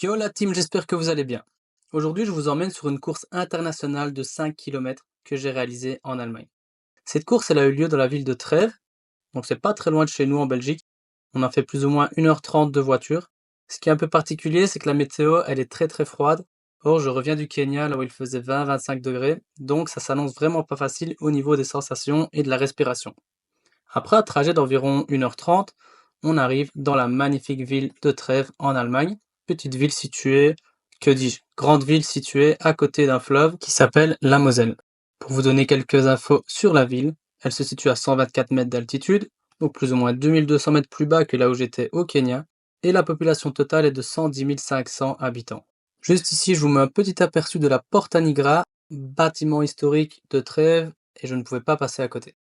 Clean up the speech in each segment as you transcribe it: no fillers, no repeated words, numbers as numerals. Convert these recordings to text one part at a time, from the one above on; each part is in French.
Yo la team, j'espère que vous allez bien. Aujourd'hui, je vous emmène sur une course internationale de 5 km que j'ai réalisée en Allemagne. Cette course, elle a eu lieu dans la ville de Trèves, donc c'est pas très loin de chez nous en Belgique. On a fait plus ou moins 1h30 de voiture. Ce qui est un peu particulier, c'est que la météo, elle est très très froide. Or, je reviens du Kenya, là où il faisait 20-25 degrés, donc ça s'annonce vraiment pas facile au niveau des sensations et de la respiration. Après un trajet d'environ 1h30, on arrive dans la magnifique ville de Trèves en Allemagne, petite ville située, que dis-je, grande ville située à côté d'un fleuve qui s'appelle la Moselle. Pour vous donner quelques infos sur la ville, elle se situe à 124 mètres d'altitude, donc plus ou moins 2200 mètres plus bas que là où j'étais au Kenya, et la population totale est de 110 500 habitants. Juste ici, je vous mets un petit aperçu de la Porta Nigra, bâtiment historique de Trèves, et je ne pouvais pas passer à côté.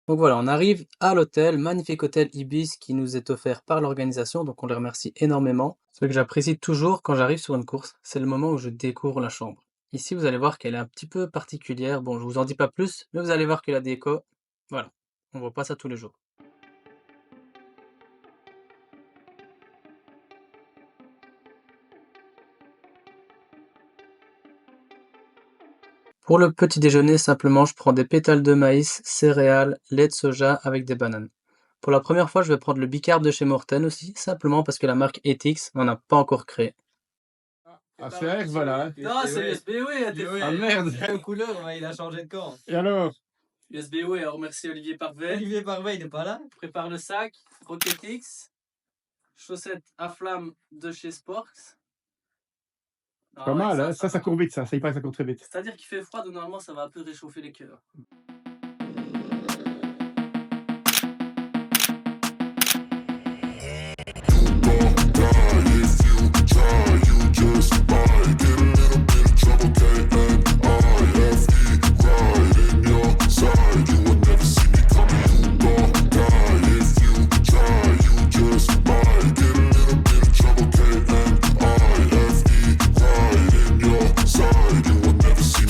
Donc voilà, on arrive à l'hôtel, magnifique hôtel Ibis qui nous est offert par l'organisation, donc on les remercie énormément. Ce que j'apprécie toujours quand j'arrive sur une course, c'est le moment où je découvre la chambre. Ici, vous allez voir qu'elle est un petit peu particulière. Bon, je vous en dis pas plus, mais vous allez voir que la déco, voilà, on voit pas ça tous les jours. Pour le petit déjeuner, simplement, je prends des pétales de maïs, céréales, lait de soja avec des bananes. Pour la première fois, je vais prendre le bicarb de chez Morten aussi, simplement parce que la marque Ethics n'en a pas encore créé. Ah, c'est vrai, voilà. Non, c'est USB-Oui. Ah merde. La couleur, il a changé de camp. Et alors? USB-Oui, alors merci Olivier Parvet. Olivier Parvet, il n'est pas là? Prépare le sac, Rocket X, chaussettes à flamme de chez Sporks. Ah Pas ouais, mal, hein? Ça court vite, ça. Ça, il paraît que ça court très vite. C'est-à-dire qu'il fait froid, donc normalement ça va un peu réchauffer les cœurs.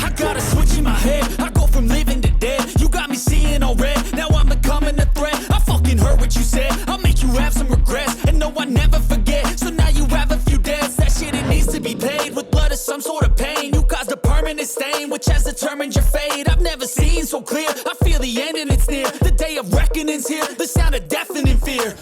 I got a switch in my head. I go from living to dead. You got me seeing all red. Now I'm becoming a threat. I fucking heard what you said. I'll make you have some regrets. And no, I never forget. So now you have a few debts. That shit, it needs to be paid with blood or some sort of pain. You caused a permanent stain, which has determined your fate. I've never seen so clear. I feel the end and it's near. The day of reckoning's here. The sound of deafening fear.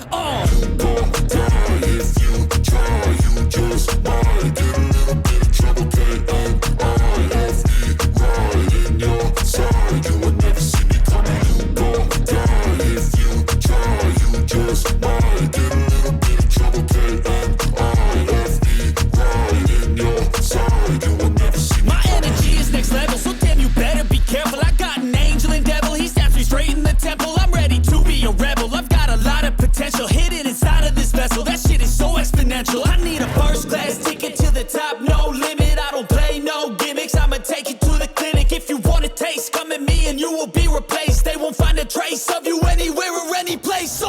My energy is next level, so damn you better be careful. I got an angel and devil, he snaps me straight in the temple. I'm ready to be a rebel, I've got a lot of potential hidden inside of this vessel. That shit is so exponential. I need a first class ticket to the top, no limit. I don't play no gimmicks, I'ma take you to the clinic. If you want a taste, come at me and you will be replaced. They won't find a trace of you anywhere or any place.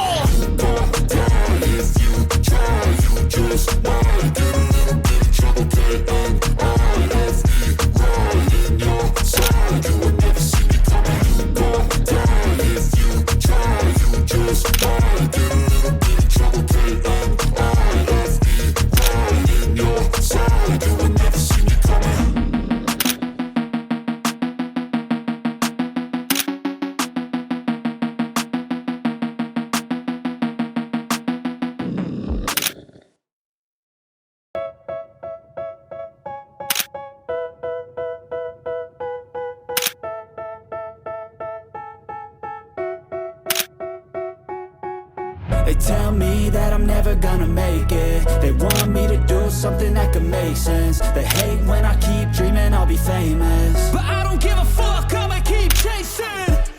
They tell me that I'm never gonna make it. They want me to do something that could make sense. They hate when I keep dreaming I'll be famous, but I don't give a fuck, I'ma keep chasing.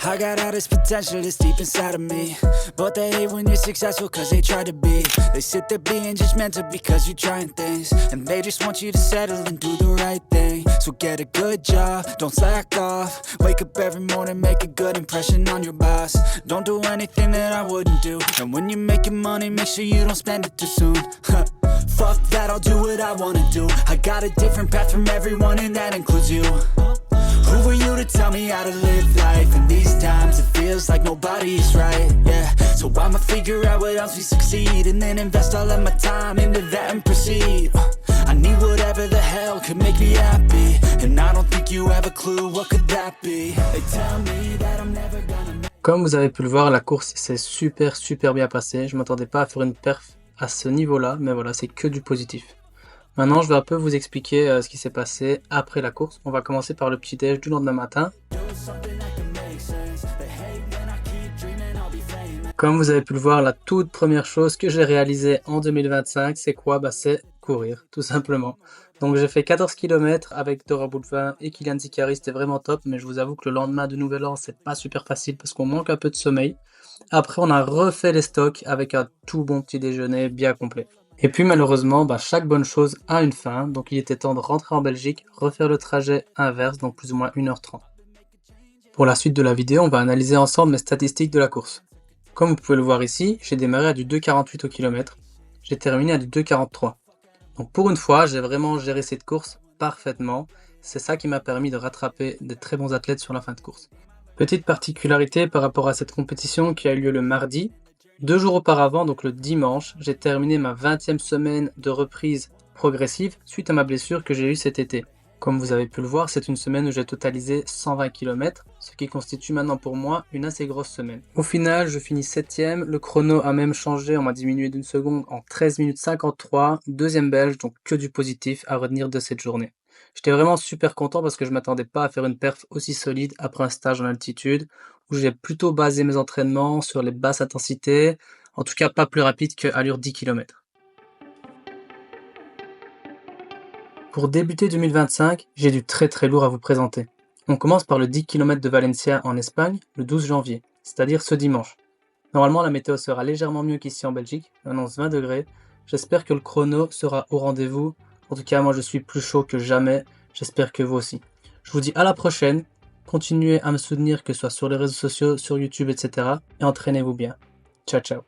I got all this potential that's deep inside of me, but they hate when you're successful cause they try to be. They sit there being judgmental because you're trying things, and they just want you to settle and do the right thing. So get a good job, don't slack off. Wake up every morning, make a good impression on your boss. Don't do anything that I wouldn't do, and when you're making money, make sure you don't spend it too soon. Fuck that, I'll do what I wanna do. I got a different path from everyone and that includes you. Who are you to tell me how to live life? In these times it feels like nobody's right, yeah. So I'ma figure out what else we succeed, and then invest all of my time into that and proceed. I need Comme vous avez pu le voir, la course s'est super bien passée. Je m'attendais pas à faire une perf à ce niveau-là, mais voilà, c'est que du positif. Maintenant, je vais un peu vous expliquer ce qui s'est passé après la course. On va commencer par le petit déj du lendemain matin. Comme vous avez pu le voir, la toute première chose que j'ai réalisée en 2025, c'est quoi? C'est courir, tout simplement. Donc j'ai fait 14 km avec Dora Boulevin et Kylian Zicari, c'était vraiment top, mais je vous avoue que le lendemain de Nouvel An, c'est pas super facile parce qu'on manque un peu de sommeil. Après, on a refait les stocks avec un tout bon petit déjeuner bien complet. Et puis malheureusement, chaque bonne chose a une fin, donc il était temps de rentrer en Belgique, refaire le trajet inverse, donc plus ou moins 1h30. Pour la suite de la vidéo, on va analyser ensemble mes statistiques de la course. Comme vous pouvez le voir ici, j'ai démarré à du 2,48 au kilomètre, j'ai terminé à du 2,43. Donc pour une fois, j'ai vraiment géré cette course parfaitement, c'est ça qui m'a permis de rattraper des très bons athlètes sur la fin de course. Petite particularité par rapport à cette compétition qui a eu lieu le mardi, 2 jours auparavant, donc le dimanche, j'ai terminé ma 20e semaine de reprise progressive suite à ma blessure que j'ai eue cet été. Comme vous avez pu le voir, c'est une semaine où j'ai totalisé 120 km, ce qui constitue maintenant pour moi une assez grosse semaine. Au final, je finis 7e, le chrono a même changé, on m'a diminué d'une seconde en 13 minutes 53, deuxième belge, donc que du positif à retenir de cette journée. J'étais vraiment super content parce que je m'attendais pas à faire une perf aussi solide après un stage en altitude, où j'ai plutôt basé mes entraînements sur les basses intensités, en tout cas pas plus rapide que allure 10 km. Pour débuter 2025, j'ai du très lourd à vous présenter. On commence par le 10 km de Valencia en Espagne le 12 janvier, c'est-à-dire ce dimanche. Normalement, la météo sera légèrement mieux qu'ici en Belgique, on annonce 20 degrés. J'espère que le chrono sera au rendez-vous. En tout cas, moi je suis plus chaud que jamais, j'espère que vous aussi. Je vous dis à la prochaine, continuez à me soutenir que ce soit sur les réseaux sociaux, sur YouTube, etc. et entraînez-vous bien. Ciao ciao.